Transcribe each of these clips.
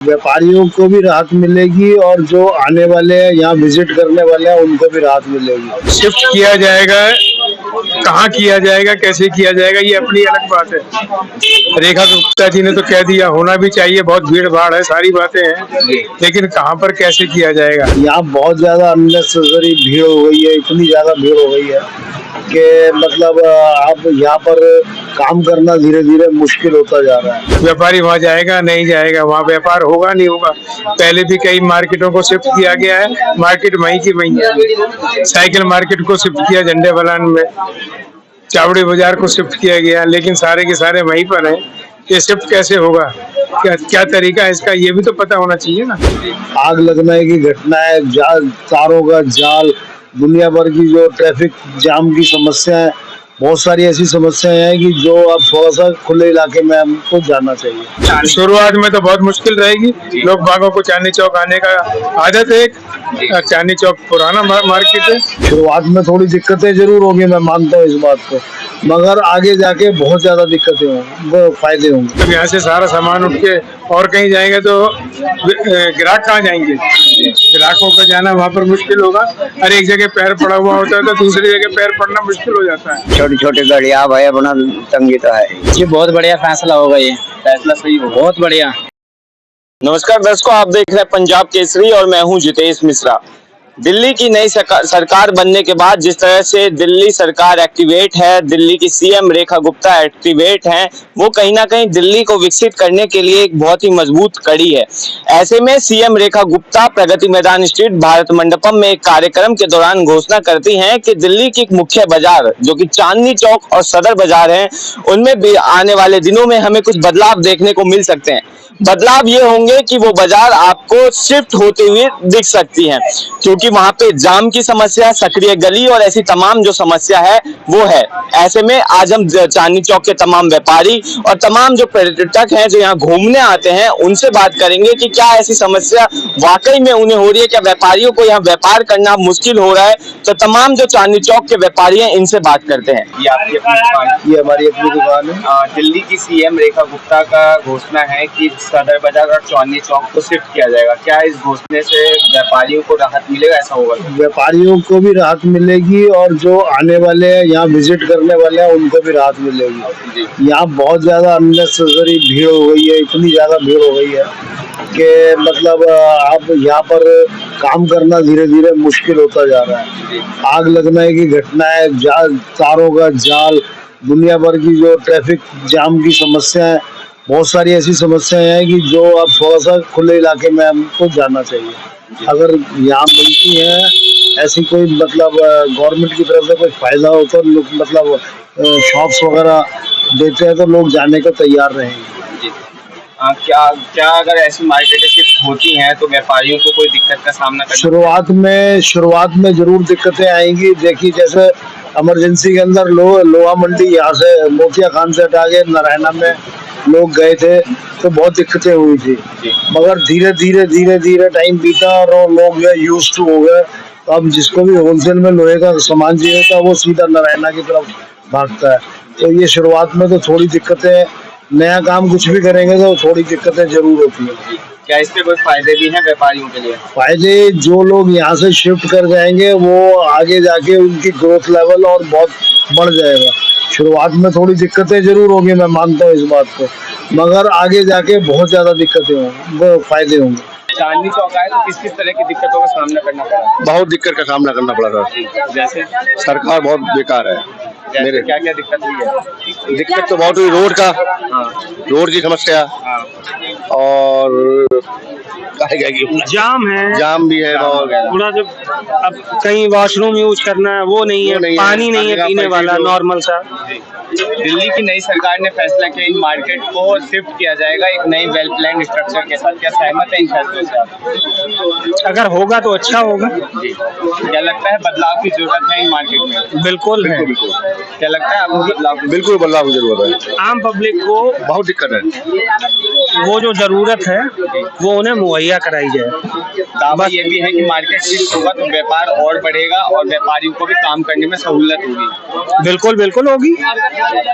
व्यापारियों को भी राहत मिलेगी और जो आने वाले हैं यहाँ विजिट करने वाले हैं उनको भी राहत मिलेगी। शिफ्ट किया जाएगा, कहाँ किया जाएगा, कैसे किया जाएगा, ये अपनी अलग बात है। रेखा गुप्ता जी ने तो कह दिया होना भी चाहिए, बहुत भीड़ भाड़ है, सारी बातें हैं, लेकिन कहाँ पर कैसे किया जाएगा। यहाँ बहुत ज्यादा अननेसेसरी भीड़ हो गई है, इतनी ज्यादा भीड़ हो गई है कि मतलब अब यहाँ पर काम करना धीरे धीरे मुश्किल होता जा रहा है। व्यापारी वहाँ जाएगा नहीं जाएगा, वहाँ व्यापार होगा नहीं होगा। पहले भी कई मार्केटों को शिफ्ट किया गया है, मार्केट वहीं की वहीं है। साइकिल मार्केट को शिफ्ट किया झंडे बलान में, चावड़ी बाजार को शिफ्ट किया गया, लेकिन सारे के सारे वहीं पर हैं। ये शिफ्ट कैसे होगा, क्या तरीका है इसका, ये भी तो पता होना चाहिए ना। आग लगने की घटना है, तारों का जाल, दुनिया भर की जो ट्रैफिक जाम की समस्या है, बहुत सारी ऐसी समस्याएं हैं कि जो अब थोड़ा सा खुले इलाके में हमको जाना चाहिए। शुरुआत में तो बहुत मुश्किल रहेगी, लोग बागों को चांदनी चौक आने का आदत है, चांदनी चौक पुराना मार्केट है। शुरुआत में थोड़ी दिक्कतें जरूर होंगी, मैं मानता हूँ इस बात को, मगर आगे जाके बहुत ज्यादा दिक्कतें होंगी, फायदे होंगे। तो यहाँ से सारा सामान उठ के और कहीं जाएंगे तो ग्राहक कहाँ जाएंगे, ग्राहकों का जाना वहाँ पर मुश्किल होगा। हर एक जगह पैर पड़ा हुआ होता है तो दूसरी जगह पैर पड़ना मुश्किल हो जाता है। छोटी छोटी गाड़ियाँ भाई अपना तंगी तो है। ये बहुत बढ़िया फैसला होगा, ये फैसला सही होगा, बहुत बढ़िया। नमस्कार दर्शकों, आप देख रहे हैं पंजाब केसरी और मैं हूं जितेश मिश्रा। दिल्ली की नई सरकार बनने के बाद जिस तरह से दिल्ली सरकार एक्टिवेट है, दिल्ली की सीएम रेखा गुप्ता एक्टिवेट हैं, वो कहीं ना कहीं दिल्ली को विकसित करने के लिए एक बहुत ही मजबूत कड़ी है। ऐसे में सीएम रेखा गुप्ता प्रगति मैदान स्ट्रीट भारत मंडपम में एक कार्यक्रम के दौरान घोषणा करती हैं कि दिल्ली की मुख्य बाजार जो कि चांदनी चौक और सदर बाजार है, उनमें भी आने वाले दिनों में हमें कुछ बदलाव देखने को मिल सकते हैं। बदलाव ये होंगे कि वो बाजार आपको शिफ्ट होते हुए दिख सकती हैं, क्योंकि वहां पे जाम की समस्या, सक्रिय गली और ऐसी तमाम जो समस्या है वो है। ऐसे में आज हम चांदनी चौक के तमाम व्यापारी और तमाम जो पर्यटक हैं जो यहाँ घूमने आते हैं उनसे बात करेंगे कि क्या ऐसी समस्या वाकई में उन्हें हो रही है, क्या व्यापारियों को यहाँ व्यापार करना मुश्किल हो रहा है। तो तमाम जो चांदनी चौक के व्यापारी हैं इनसे बात करते हैं। ये हमारी अपनी दुकान है। दिल्ली की सीएम रेखा गुप्ता का घोषणा है कि सदर बाजार और चांदनी चौक को शिफ्ट किया जाएगा, क्या इस घोषणा से व्यापारियों को राहत मिलेगा, ऐसा होगा? व्यापारियों को भी राहत मिलेगी और जो आने वाले हैं यहाँ विजिट करने वाले हैं उनको भी राहत मिलेगी। यहाँ बहुत ज्यादा अननेसेसरी भीड़ हो गई है, इतनी ज्यादा भीड़ हो गई है कि मतलब अब यहाँ पर काम करना धीरे धीरे मुश्किल होता जा रहा है। आग लगने की घटना है, तारों का जाल, दुनिया भर की जो ट्रैफिक जाम की समस्या है, बहुत सारी ऐसी समस्याएं हैं कि जो अब थोड़ा सा खुले इलाके में हमको जाना चाहिए। अगर यहाँ मिलती है ऐसी कोई मतलब गवर्नमेंट की तरफ से कोई फायदा हो तो लोग मतलब शॉप्स वगैरह देते हैं तो लोग जाने को तैयार रहेंगे। क्या अगर ऐसी मार्केटें शिफ्ट होती हैं तो व्यापारियों को कोई दिक्कत का सामना करना? शुरुआत में जरूर दिक्कतें आएंगी। देखिए जैसे इमरजेंसी के अंदर लोहा मंडी यहाँ से मोतिया खान से हटा के नारायणा में लोग गए थे तो बहुत दिक्कतें हुई थी, मगर धीरे धीरे टाइम बीता और लोग यूज्ड टू हो गए। तो अब जिसको भी होलसेल में लोहे का सामान चाहिए था वो सीधा नारायणा की तरफ भागता है। तो ये शुरुआत में तो थोड़ी दिक्कतें, नया काम कुछ भी करेंगे तो थोड़ी दिक्कतें जरूर होती है। क्या इसके कोई फायदे भी हैं व्यापारियों के लिए? फायदे, जो लोग यहाँ से शिफ्ट कर जाएंगे वो आगे जाके उनकी ग्रोथ लेवल और बहुत बढ़ जाएगा। शुरुआत में थोड़ी दिक्कतें जरूर होंगी, मैं मानता हूँ इस बात को, मगर आगे जाके बहुत ज्यादा दिक्कतें होंगी, फायदे होंगे। चांदनी चौक आए तो किस किस तरह की दिक्कतों का सामना करना पड़ा? बहुत दिक्कत का सामना करना पड़ा था। जैसे सरकार बहुत बेकार है। मेरे क्या क्या दिक्कत हुई है? दिक्कत तो बहुत हुई, रोड का, रोड की समस्या और जाम भी है और थोड़ा जो अब कहीं वॉशरूम यूज करना है वो नहीं है, पानी नहीं है पीने वाला नॉर्मल सा। दिल्ली की नई सरकार ने फैसला किया इन मार्केट को शिफ्ट किया जाएगा एक नई वेल प्लान स्ट्रक्चर के साथ, क्या सहमत है इन फैसलों से? अगर होगा तो अच्छा होगा। क्या लगता है बदलाव की जरूरत है इन मार्केट में? बिल्कुल है। क्या लगता है आपको बदलाव? बिल्कुल बदलाव की जरूरत है। आम पब्लिक को बहुत दिक्कत है। वो जो जरूरत है वो उन्हें मुहैया कराई जाए। दावा ये भी है कि मार्केट शिफ्ट होगा तो व्यापार और बढ़ेगा और व्यापारियों को भी काम करने में सहूलत होगी। बिल्कुल बिल्कुल होगी,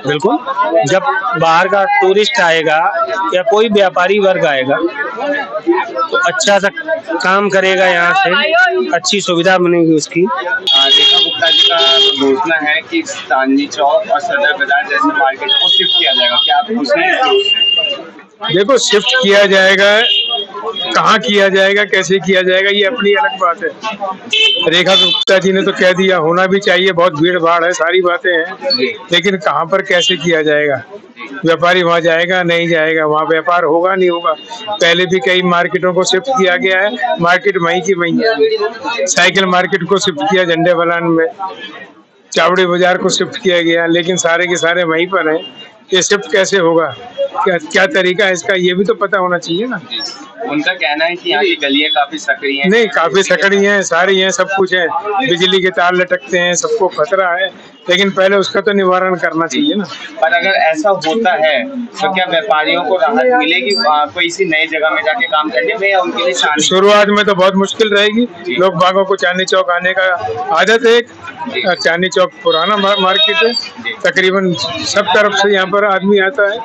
बिल्कुल। जब बाहर का टूरिस्ट आएगा या कोई व्यापारी वर्ग आएगा तो अच्छा सा काम करेगा, यहाँ से अच्छी सुविधा बनेगी उसकी। रेखा गुप्ता जी का घोषणा है कि चांदनी चौक और सदर बाजार जैसे मार्केट को शिफ्ट किया जाएगा, क्या आप खुश हैं? देखो, शिफ्ट किया जाएगा, कहाँ किया जाएगा, कैसे किया जाएगा, ये अपनी अलग बात है। रेखा गुप्ता जी ने तो कह दिया, होना भी चाहिए, बहुत भीड़ भाड़ है, सारी बातें हैं, लेकिन कहाँ पर कैसे किया जाएगा? व्यापारी वहाँ जाएगा नहीं जाएगा, वहाँ व्यापार होगा नहीं होगा? पहले भी कई मार्केटों को शिफ्ट किया गया है, मार्केट वहीं की वहीं है। साइकिल मार्केट को शिफ्ट किया झंडे बलान में, चावड़ी बाजार को शिफ्ट किया गया, लेकिन सारे के सारे वहीं पर हैं। ये शिफ्ट कैसे होगा, क्या तरीका है इसका, ये भी तो पता होना चाहिए ना। उनका कहना है कि यहाँ की गलियाँ काफी सक्रिय हैं। नहीं, काफी सकड़ी हैं, सारी हैं, सब कुछ है, बिजली के तार लटकते हैं, सबको खतरा है, लेकिन पहले उसका तो निवारण करना चाहिए ना। पर अगर ऐसा होता है तो क्या व्यापारियों को राहत मिलेगी कोई सी नई जगह में जाके काम करने में, या उनके लिए शांति? शुरुआत में तो बहुत मुश्किल रहेगी, लोग बागों को चांदनी चौक आने का आदत है। चांदनी चौक पुराना मार्केट है, तकरीबन सब तरफ से यहाँ पर आदमी आता है,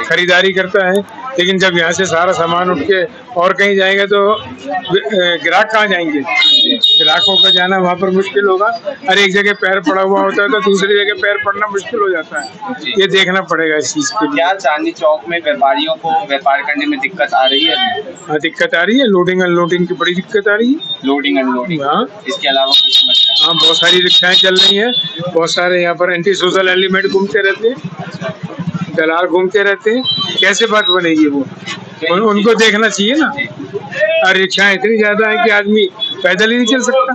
खरीदारी करता है, लेकिन जब यहाँ से सारा सामान उठ के और कहीं जाएंगे तो ग्राहक कहाँ जाएंगे? ग्राहकों का जाना वहाँ पर मुश्किल होगा। हर एक जगह पैर पड़ा हुआ होता है तो दूसरी जगह पैर पड़ना मुश्किल हो जाता है। ये देखना पड़ेगा इस चीज के लिए। क्या चांदनी चौक में व्यापारियों को व्यापार करने में दिक्कत आ रही है? हाँ, दिक्कत आ रही है, लोडिंग अनलोडिंग की बड़ी दिक्कत आ रही है। लोडिंग अनलोडिंग, हाँ, इसके अलावा कोई समस्या? हाँ, बहुत सारी रिक्शाएं चल रही हैं, बहुत सारे यहाँ पर एंटी सोशल एलिमेंट घूमते रहते हैं, दलाल घूमते रहते हैं, कैसे बात बनेगी? वो उनको देखना चाहिए ना। और रिक्शाएं इतनी ज्यादा है कि आदमी पैदल ही नहीं चल सकता।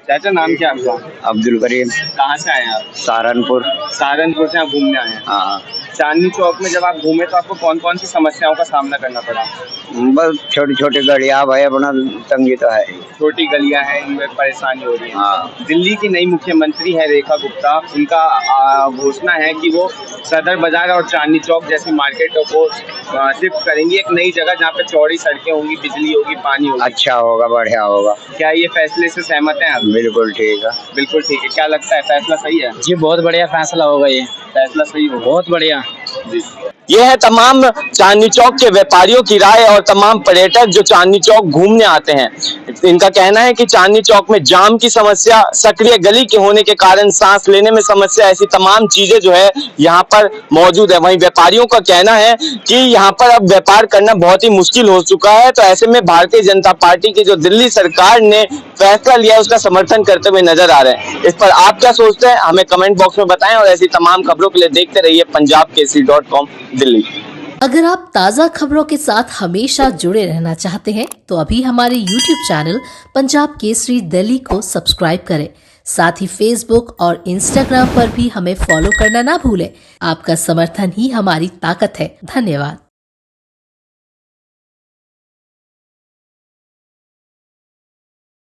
चाचा, नाम क्या आपका? अब्दुल करीम, कहाँ से आए हैं आप? सहारनपुर। सहारनपुर से आप घूमने आए हैं? हाँ, चांदनी चौक में जब आप घूमे तो आपको कौन कौन सी समस्याओं का सामना करना पड़ा? बस छोटी छोटी गलियाँ भाई, अपना तंगी तो है। छोटी गलियां हैं, इनमें परेशानी हो रही है। हाँ, दिल्ली की नई मुख्यमंत्री है रेखा गुप्ता, उनका घोषणा है कि वो सदर बाजार और चांदनी चौक जैसी मार्केटों को शिफ्ट करेंगी, एक नई जगह जहाँ पे चौड़ी सड़कें होंगी, बिजली होगी, पानी होगा। अच्छा होगा, बढ़िया होगा। क्या ये फैसले से सहमत हैं आप? बिल्कुल ठीक है। बिल्कुल ठीक है। क्या लगता है, फैसला सही है? जी बहुत बढ़िया फैसला होगा, ये फैसला सही होगा, बहुत बढ़िया। जी। ये है तमाम चांदनी चौक के व्यापारियों की राय और तमाम पर्यटक जो चांदनी चौक घूमने आते हैं। इनका कहना है कि चांदनी चौक में जाम की समस्या, सक्रिय गली के होने के कारण सांस लेने में समस्या, ऐसी तमाम चीजें जो है यहाँ पर मौजूद है। वहीं व्यापारियों का कहना है कि यहाँ पर अब व्यापार करना बहुत ही मुश्किल हो चुका है, तो ऐसे में भारतीय जनता पार्टी की जो दिल्ली सरकार ने फैसला लिया है उसका समर्थन करते हुए नजर आ रहे हैं। इस पर आप क्या सोचते हैं, हमें कमेंट बॉक्स में बताएं और ऐसी तमाम खबरों के लिए देखते रहिए punjabkesari.com दिल्ली। अगर आप ताज़ा खबरों के साथ हमेशा जुड़े रहना चाहते हैं तो अभी हमारे YouTube चैनल पंजाब केसरी दिल्ली को सब्सक्राइब करें। साथ ही Facebook और Instagram पर भी हमें फॉलो करना ना भूलें। आपका समर्थन ही हमारी ताकत है। धन्यवाद।